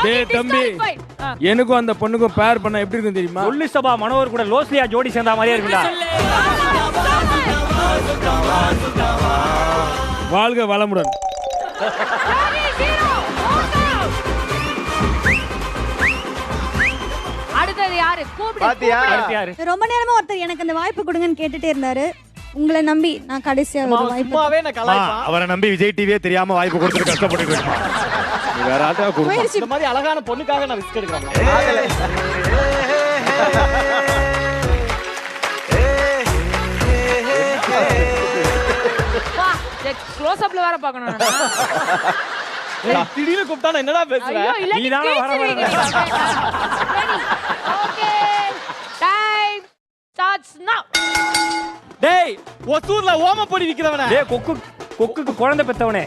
டேய் தம்பி, எனக்கும் அந்த பொண்ணுக்கும் பேர் பண்ண எப்படி இருக்கும் தெரியுமா? சொல்லு சபா மனோகர் கூட லோஸ்லியா ஜோடி சேர்ந்த மாதிரியே இருக்குடா. வாழ்க வளமுடன். அடுத்தது யாரு? பாத்தியா? ரொம்ப நேரமா ஒருத்தர் எனக்கு அந்த வாய்ப்பு கொடுங்கன்னு கேட்டுட்டே இருந்தாரு. உங்களை நம்பி நான் கடைசியா ஒரு வாய்ப்பு. சும்மாவே நான் கலாய்ப்பான். அவரை நம்பி விஜய் டிவியே தெரியாம வாய்ப்பு கொடுத்துட்டு கஷ்டப்பட்டு வேற ஆட்டா கொடுப்போம். இந்த மாதிரி அழகான பொண்ணுக்காக நான் ரிஸ்க் எடுக்கிறேன். க்ளோஸ் அப்ல வேற பார்க்கணும். திடீர்னு கூப்பிட்டா என்னடா பேசுற? நீதான வர ஓகே டைம் ஸ்டார்ட்ஸ் நவ. டேய் ஒசூர்ல ஓம பொடி விக்கிறவனே. டேய் கொக்குக்கு குழந்தை பெத்தவனே.